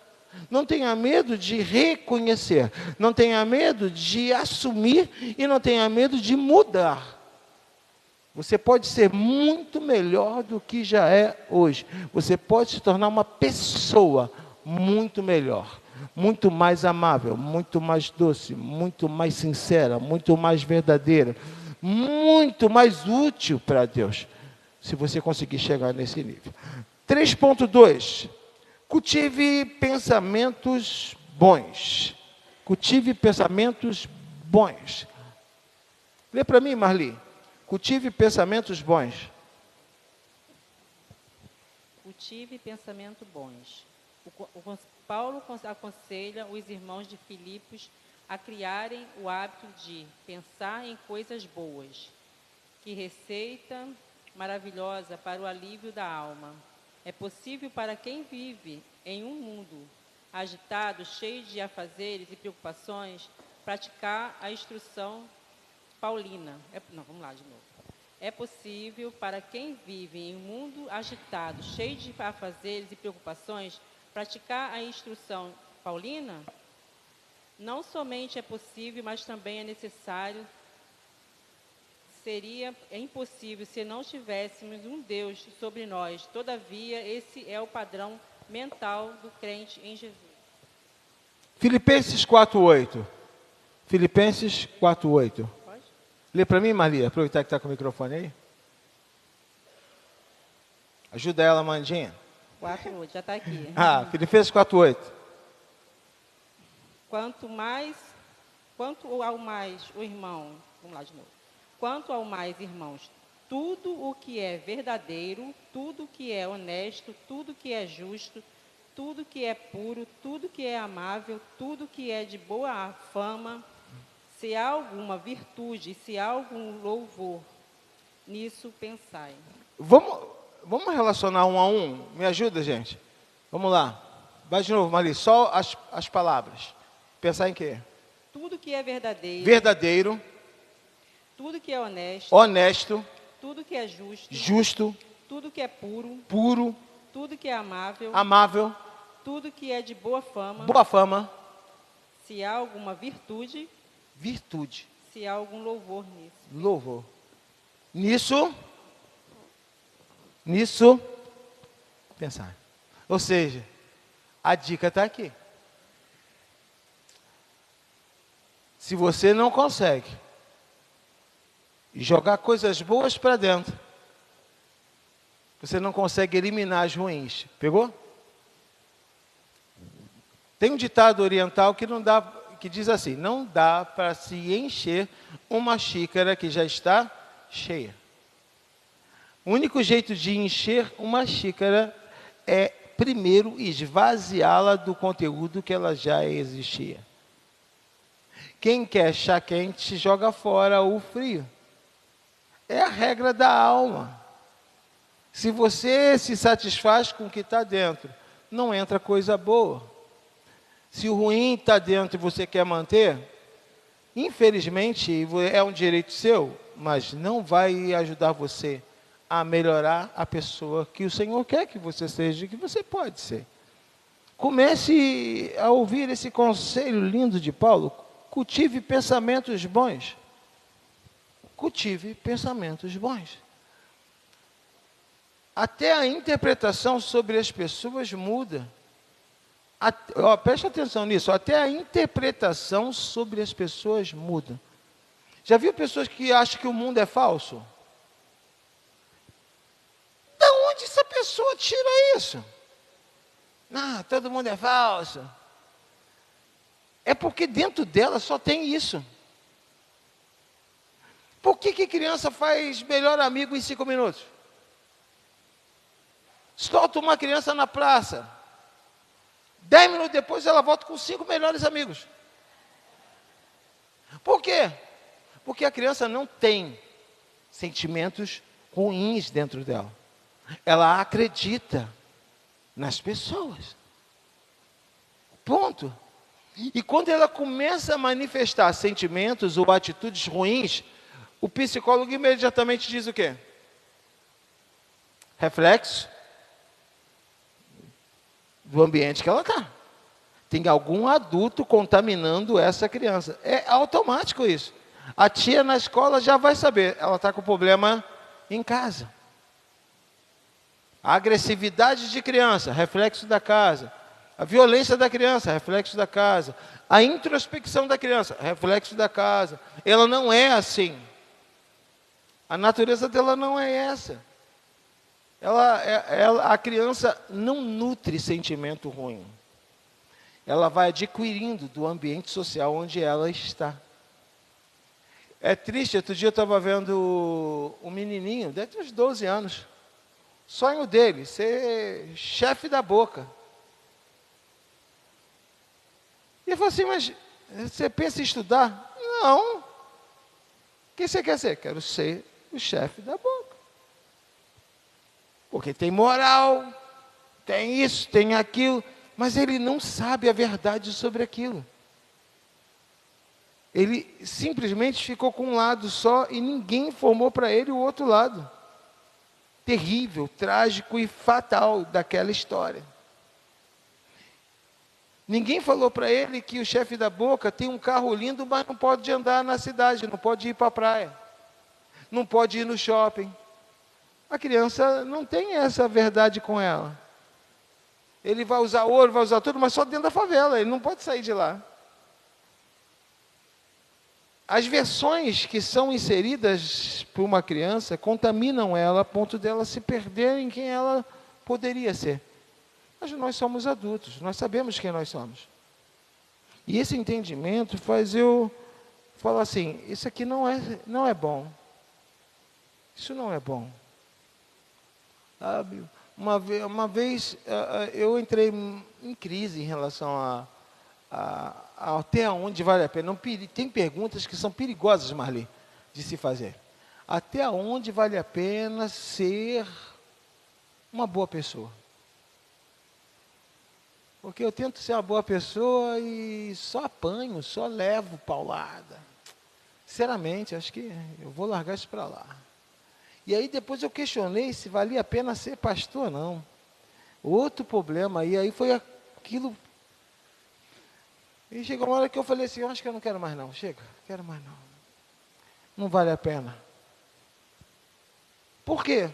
Não tenha medo de reconhecer. Não tenha medo de assumir e não tenha medo de mudar. Você pode ser muito melhor do que já é hoje. Você pode se tornar uma pessoa muito melhor, muito mais amável, muito mais doce, muito mais sincera, muito mais verdadeira, muito mais útil para Deus, se você conseguir chegar nesse nível. 3.2. Cultive pensamentos bons. Cultive pensamentos bons. Lê para mim, Marli. Cultive pensamentos bons. Cultive pensamentos bons. Paulo aconselha os irmãos de Filipos a criarem o hábito de pensar em coisas boas. Que receita maravilhosa para o alívio da alma. É possível para quem vive em um mundo agitado, cheio de afazeres e preocupações, praticar a instrução paulina. Vamos lá de novo. É possível para quem vive em um mundo agitado, cheio de afazeres e preocupações, praticar a instrução paulina? Não somente é possível, mas também é necessário. É impossível se não tivéssemos um Deus sobre nós. Todavia, esse é o padrão mental do crente em Jesus. Filipenses 4:8. Filipenses 4:8. Pode? Lê para mim, Maria, aproveitar que está com o microfone aí. Ajuda ela, Mandinha. 4:8, já está aqui. Filipenses 4:8. Quanto ao mais, o irmão, vamos lá de novo. Quanto ao mais, irmãos, tudo o que é verdadeiro, tudo o que é honesto, tudo o que é justo, tudo o que é puro, tudo o que é amável, tudo o que é de boa fama, se há alguma virtude, se há algum louvor, nisso pensai. Vamos relacionar um a um? Me ajuda, gente? Vamos lá. Vai de novo, Maria. Só as palavras. Pensar em quê? Tudo que é verdadeiro. Verdadeiro. Tudo que é honesto. Honesto. Tudo que é justo. Justo. Tudo que é puro. Puro. Tudo que é amável. Amável. Tudo que é de boa fama. Boa fama. Se há alguma virtude. Virtude. Se há algum louvor nisso. Louvor. Nisso, pensar. Ou seja, a dica está aqui. Se você não consegue jogar coisas boas para dentro, você não consegue eliminar as ruins. Pegou? Tem um ditado oriental que diz assim: não dá para se encher uma xícara que já está cheia. O único jeito de encher uma xícara é, primeiro, esvaziá-la do conteúdo que ela já existia. Quem quer chá quente, joga fora o frio. É a regra da alma. Se você se satisfaz com o que está dentro, não entra coisa boa. Se o ruim está dentro e você quer manter, infelizmente, é um direito seu, mas não vai ajudar você a melhorar a pessoa que o Senhor quer que você seja e que você pode ser. Comece a ouvir esse conselho lindo de Paulo. Cultive pensamentos bons. Cultive pensamentos bons. Até a interpretação sobre as pessoas muda. Preste atenção nisso. Até a interpretação sobre as pessoas muda. Já viu pessoas que acham que o mundo é falso? Da onde essa pessoa tira isso? Todo mundo é falso. É porque dentro dela só tem isso. Por que criança faz melhor amigo em 5 minutos? Solta uma criança na praça. 10 minutos depois ela volta com 5 melhores amigos. Por quê? Porque a criança não tem sentimentos ruins dentro dela. Ela acredita nas pessoas. Ponto. E quando ela começa a manifestar sentimentos ou atitudes ruins, o psicólogo imediatamente diz o quê? Reflexo do ambiente que ela está. Tem algum adulto contaminando essa criança. É automático isso. A tia na escola já vai saber, ela está com problema em casa. A agressividade de criança, reflexo da casa. A violência da criança, reflexo da casa. A introspecção da criança, reflexo da casa. Ela não é assim. A natureza dela não é essa. A criança não nutre sentimento ruim. Ela vai adquirindo do ambiente social onde ela está. É triste, outro dia eu estava vendo um menininho, deve ter uns 12 anos. Sonho dele, ser chefe da Boca. E eu falei assim, mas você pensa em estudar? Não. O que você quer ser? Quero ser o chefe da Boca. Porque tem moral, tem isso, tem aquilo, mas ele não sabe a verdade sobre aquilo. Ele simplesmente ficou com um lado só e ninguém informou para ele o outro lado. Terrível, trágico e fatal daquela história. Ninguém falou para ele que o chefe da Boca tem um carro lindo, mas não pode andar na cidade, não pode ir para a praia, não pode ir no shopping. A criança não tem essa verdade com ela. Ele vai usar ouro, vai usar tudo, mas só dentro da favela, ele não pode sair de lá. As versões que são inseridas por uma criança contaminam ela a ponto dela se perder em quem ela poderia ser. Mas nós somos adultos, nós sabemos quem nós somos. E esse entendimento faz eu falar assim, isso aqui não é bom. Isso não é bom. Sabe? Uma vez eu entrei em crise em relação até onde vale a pena. Tem perguntas que são perigosas, Marli, de se fazer. Até onde vale a pena ser uma boa pessoa? Porque eu tento ser uma boa pessoa e só apanho, só levo paulada. Sinceramente, acho que eu vou largar isso para lá. E aí depois eu questionei se valia a pena ser pastor ou não. Outro problema aí foi aquilo. E chegou uma hora que eu falei assim, eu acho que eu não quero mais não, chega, quero mais não. Não vale a pena. Por quê?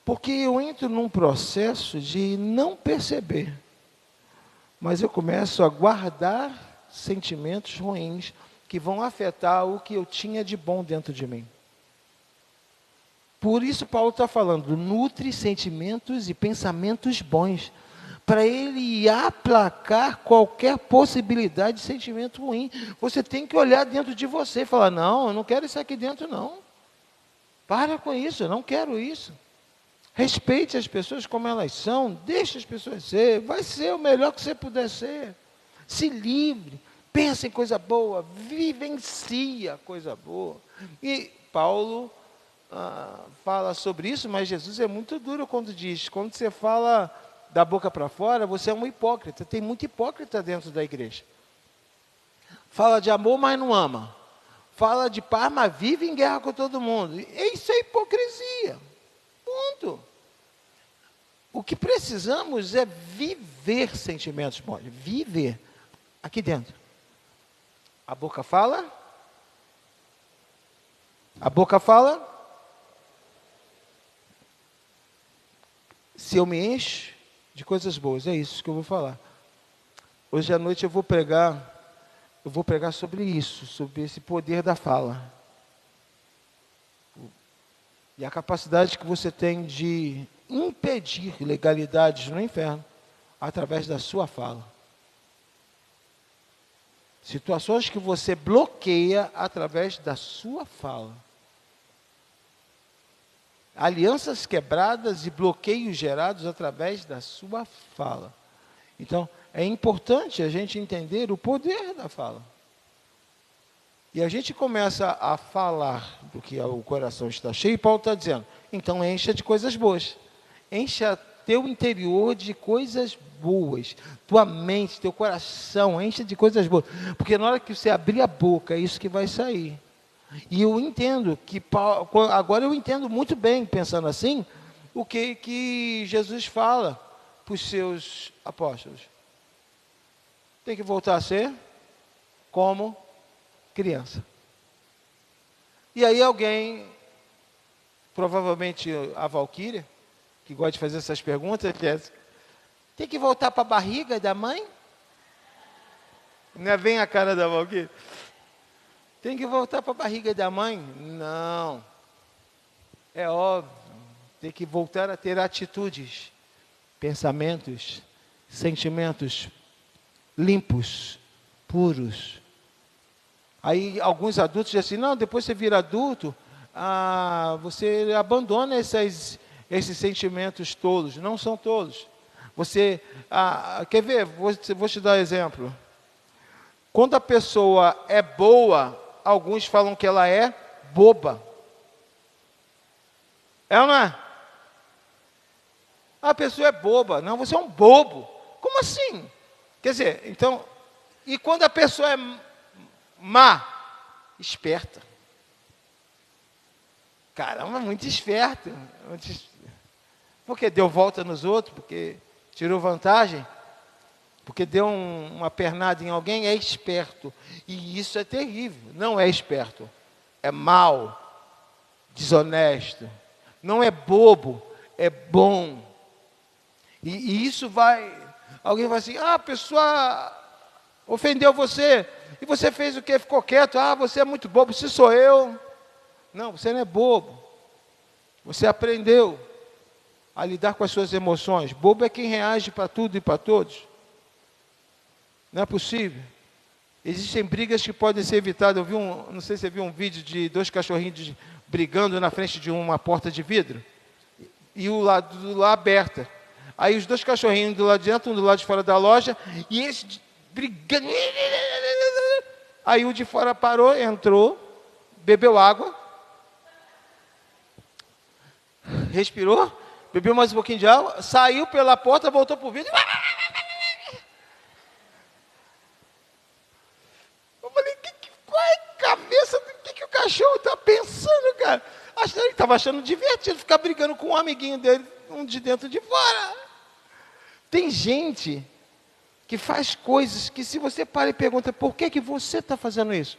Porque eu entro num processo de não perceber, mas eu começo a guardar sentimentos ruins que vão afetar o que eu tinha de bom dentro de mim. Por isso Paulo está falando, nutre sentimentos e pensamentos bons, para ele aplacar qualquer possibilidade de sentimento ruim. Você tem que olhar dentro de você e falar, não, eu não quero isso aqui dentro não. Para com isso, eu não quero isso. Respeite as pessoas como elas são, deixe as pessoas ser, vai ser o melhor que você puder ser. Se livre, pensa em coisa boa, vivencia coisa boa. E Paulo fala sobre isso, mas Jesus é muito duro quando diz, quando você fala da boca para fora, você é um hipócrita. Tem muito hipócrita dentro da igreja. Fala de amor, mas não ama. Fala de paz, mas vive em guerra com todo mundo. Isso é hipocrisia. Ponto. O que precisamos é viver sentimentos bons. Viver aqui dentro. A boca fala. A boca fala. Se eu me encho de coisas boas, é isso que eu vou falar. Hoje à noite eu vou pregar sobre isso, sobre esse poder da fala. E a capacidade que você tem de impedir ilegalidades no inferno através da sua fala. Situações que você bloqueia através da sua fala. Alianças quebradas e bloqueios gerados através da sua fala. Então, é importante a gente entender o poder da fala. E a gente começa a falar do que o coração está cheio, e Paulo está dizendo, então encha de coisas boas. Encha teu interior de coisas boas. Tua mente, teu coração, encha de coisas boas. Porque na hora que você abrir a boca, é isso que vai sair. E eu entendo que, agora eu entendo muito bem, pensando assim, o que Jesus fala para os seus apóstolos. tem que voltar a ser como criança. E aí alguém, provavelmente a Valquíria, que gosta de fazer essas perguntas, Jéssica, tem que voltar para a barriga da mãe? Não é bem a cara da Valquíria? Tem que voltar para a barriga da mãe? Não. É óbvio. Tem que voltar a ter atitudes, pensamentos, sentimentos limpos, puros. Aí alguns adultos dizem assim, não, depois você vira adulto, você abandona esses sentimentos todos. Não são todos. Você, quer ver? Vou te dar um exemplo. Quando a pessoa é boa, alguns falam que ela é boba. É ou não é? A pessoa é boba. Não, você é um bobo. Como assim? Quer dizer, então, e quando a pessoa é má? Esperta. Caramba, muito esperto. Porque deu volta nos outros, porque tirou vantagem, porque deu uma pernada em alguém, é esperto. E isso é terrível. Não é esperto. É mau, desonesto. Não é bobo, é bom. E isso vai... Alguém vai assim, a pessoa ofendeu você, e você fez o quê? Ficou quieto. Você é muito bobo, se sou eu. Não, você não é bobo. Você aprendeu a lidar com as suas emoções. Bobo é quem reage para tudo e para todos. Não é possível. Existem brigas que podem ser evitadas. Não sei se você viu um vídeo de 2 cachorrinhos brigando na frente de uma porta de vidro, e o lado do lá aberta. Aí os 2 cachorrinhos do lado de dentro, um do lado de fora da loja, e eles brigando. Aí o de fora parou, entrou, bebeu água, respirou, bebeu mais um pouquinho de água, saiu pela porta, voltou para o vidro. Eu falei, qual é a cabeça do que o cachorro está pensando, cara? Ele estava achando divertido ficar brigando com um amiguinho dele, um de dentro e de fora. Tem gente que faz coisas que, se você para e pergunta, por que você está fazendo isso?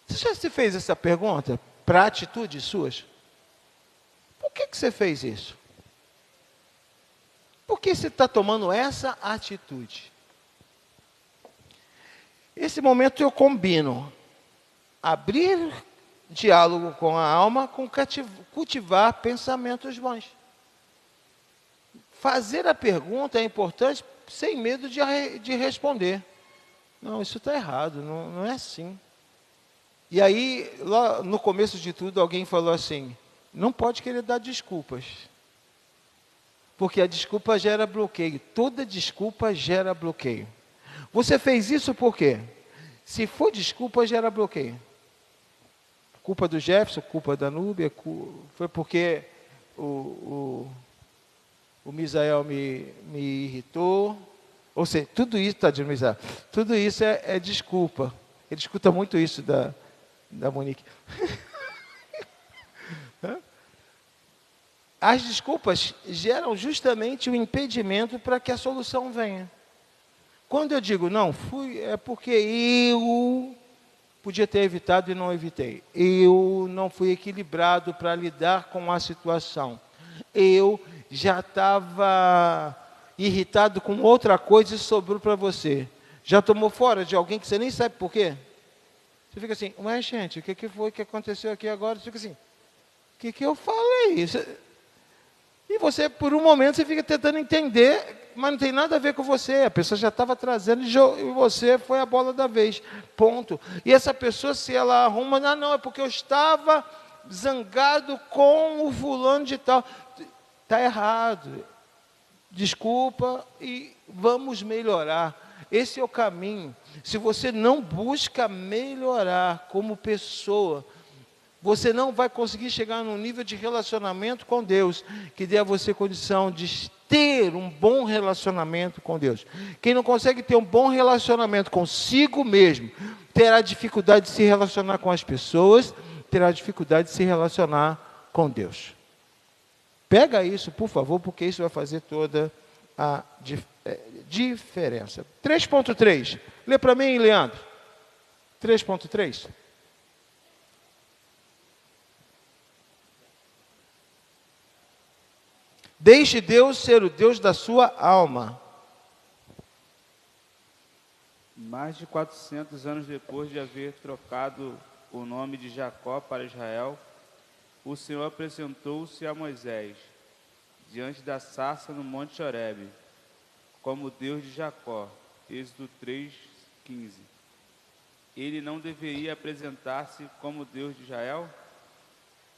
Você já se fez essa pergunta para atitudes suas? Por que você fez isso? Por que você está tomando essa atitude? Esse momento eu combino abrir diálogo com a alma com cultivar pensamentos bons. Fazer a pergunta é importante sem medo de responder. Não, isso está errado, não é assim. E aí, lá no começo de tudo, alguém falou assim, não pode querer dar desculpas. Porque a desculpa gera bloqueio. Toda desculpa gera bloqueio. Você fez isso por quê? Se for desculpa, gera bloqueio. Culpa do Jefferson, culpa da Núbia, foi porque o Misael me irritou. Ou seja, tudo isso, tadinho Misael, tudo isso é desculpa. Ele escuta muito isso da Monique. As desculpas geram justamente o impedimento para que a solução venha. Quando eu digo, não, é porque eu podia ter evitado e não evitei. Eu não fui equilibrado para lidar com a situação. Eu já estava irritado com outra coisa e sobrou para você. Já tomou fora de alguém que você nem sabe por quê? Você fica assim, mas gente, o que foi que aconteceu aqui agora? Você fica assim, o que eu falei? E você, por um momento, você fica tentando entender, mas não tem nada a ver com você. A pessoa já estava trazendo e você foi a bola da vez. Ponto. E essa pessoa, se ela arruma, não, é porque eu estava zangado com o fulano de tal. Está errado. Desculpa e vamos melhorar. Esse é o caminho. Se você não busca melhorar como pessoa, você não vai conseguir chegar num nível de relacionamento com Deus que dê a você condição de ter um bom relacionamento com Deus. Quem não consegue ter um bom relacionamento consigo mesmo, terá dificuldade de se relacionar com as pessoas, terá dificuldade de se relacionar com Deus. Pega isso, por favor, porque isso vai fazer toda a diferença. 3.3. Lê para mim, Leandro. 3.3. Deixe Deus ser o Deus da sua alma. Mais de 400 anos depois de haver trocado o nome de Jacó para Israel, o Senhor apresentou-se a Moisés, diante da sarça no Monte Horebe, como Deus de Jacó. Êxodo 3:15. Ele não deveria apresentar-se como Deus de Israel?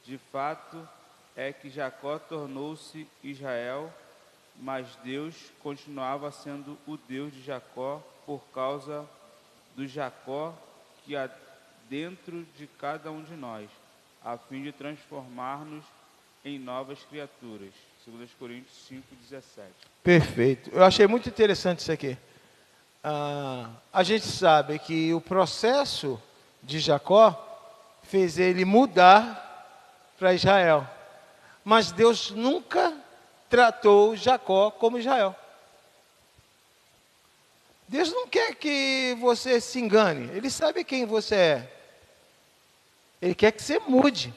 De fato, é que Jacó tornou-se Israel, mas Deus continuava sendo o Deus de Jacó por causa do Jacó que há dentro de cada um de nós, a fim de transformar-nos em novas criaturas. 2 Coríntios 5:17. Perfeito. Eu achei muito interessante isso aqui. A gente sabe que o processo de Jacó fez ele mudar para Israel. Mas Deus nunca tratou Jacó como Israel. Deus não quer que você se engane. Ele sabe quem você é. Ele quer que você mude.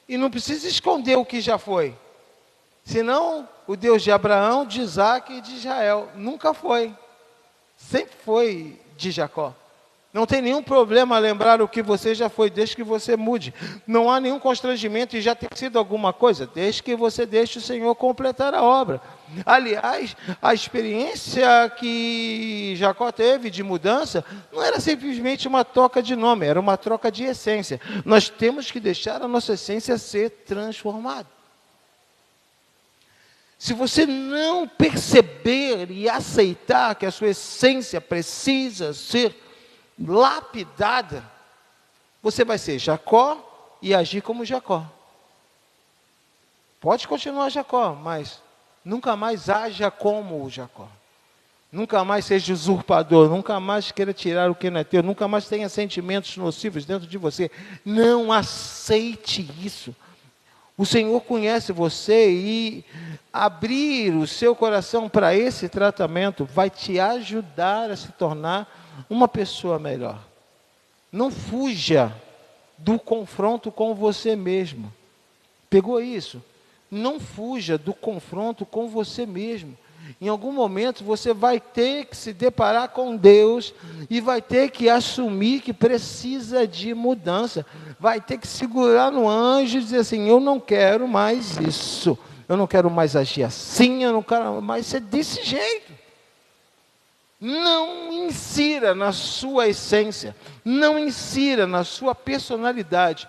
E não precisa esconder o que já foi. Senão, o Deus de Abraão, de Isaac e de Israel nunca foi. Sempre foi de Jacó. Não tem nenhum problema lembrar o que você já foi, desde que você mude. Não há nenhum constrangimento em já ter sido alguma coisa, desde que você deixe o Senhor completar a obra. Aliás, a experiência que Jacó teve de mudança não era simplesmente uma troca de nome, era uma troca de essência. Nós temos que deixar a nossa essência ser transformada. Se você não perceber e aceitar que a sua essência precisa ser lapidada, você vai ser Jacó e agir como Jacó. Pode continuar Jacó, mas nunca mais haja como o Jacó. Nunca mais seja usurpador, nunca mais queira tirar o que não é teu, nunca mais tenha sentimentos nocivos dentro de você. Não aceite isso. O Senhor conhece você e abrir o seu coração para esse tratamento vai te ajudar a se tornar uma pessoa melhor. Não fuja do confronto com você mesmo. Pegou isso? Não fuja do confronto com você mesmo. Em algum momento você vai ter que se deparar com Deus e vai ter que assumir que precisa de mudança. Vai ter que segurar no anjo e dizer assim: eu não quero mais isso. Eu não quero mais agir assim, eu não quero mais ser desse jeito. Não insira na sua essência, não insira na sua personalidade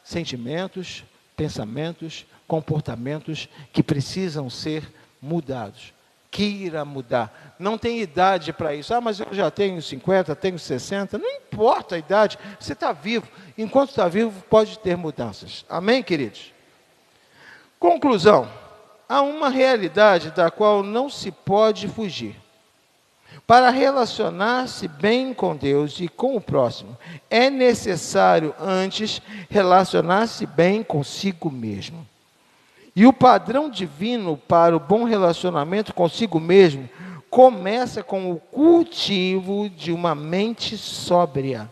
sentimentos, pensamentos, comportamentos que precisam ser mudados. Queira mudar. Não tem idade para isso. Mas eu já tenho 50, tenho 60. Não importa a idade. Você está vivo. Enquanto está vivo, pode ter mudanças. Amém, queridos? Conclusão. Há uma realidade da qual não se pode fugir. Para relacionar-se bem com Deus e com o próximo, é necessário antes relacionar-se bem consigo mesmo. E o padrão divino para o bom relacionamento consigo mesmo começa com o cultivo de uma mente sóbria.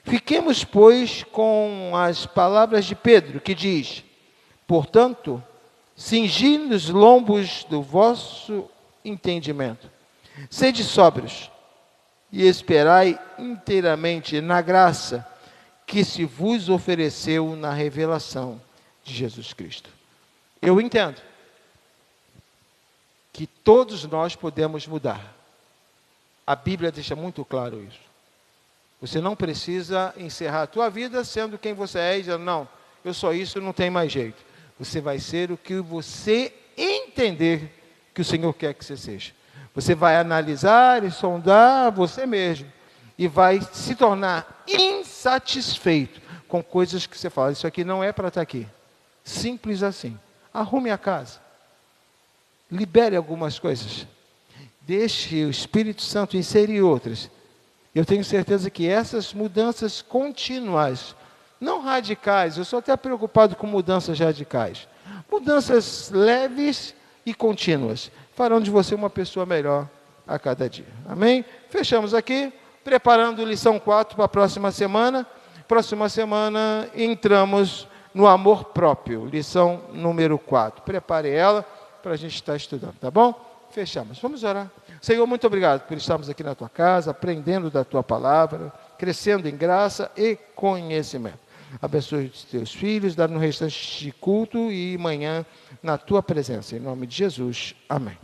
Fiquemos, pois, com as palavras de Pedro, que diz: portanto, cingi nos lombos do vosso entendimento. Sede sóbrios e esperai inteiramente na graça que se vos ofereceu na revelação de Jesus Cristo. Eu entendo que todos nós podemos mudar. A Bíblia deixa muito claro isso. Você não precisa encerrar a tua vida sendo quem você é e dizendo: não, eu sou isso, não tem mais jeito. Você vai ser o que você entender que o Senhor quer que você seja. Você vai analisar e sondar você mesmo. E vai se tornar insatisfeito com coisas que você fala: isso aqui não é para estar aqui. Simples assim. Arrume a casa. Libere algumas coisas. Deixe o Espírito Santo inserir outras. Eu tenho certeza que essas mudanças contínuas, não radicais, eu sou até preocupado com mudanças radicais. Mudanças leves e contínuas farão de você uma pessoa melhor a cada dia. Amém? Fechamos aqui, preparando lição 4 para a próxima semana. Próxima semana entramos no amor próprio, lição número 4. Prepare ela para a gente estar estudando, tá bom? Fechamos. Vamos orar. Senhor, muito obrigado por estarmos aqui na tua casa, aprendendo da tua palavra, crescendo em graça e conhecimento. Abençoe os teus filhos, dá no restante de culto e manhã na tua presença. Em nome de Jesus. Amém.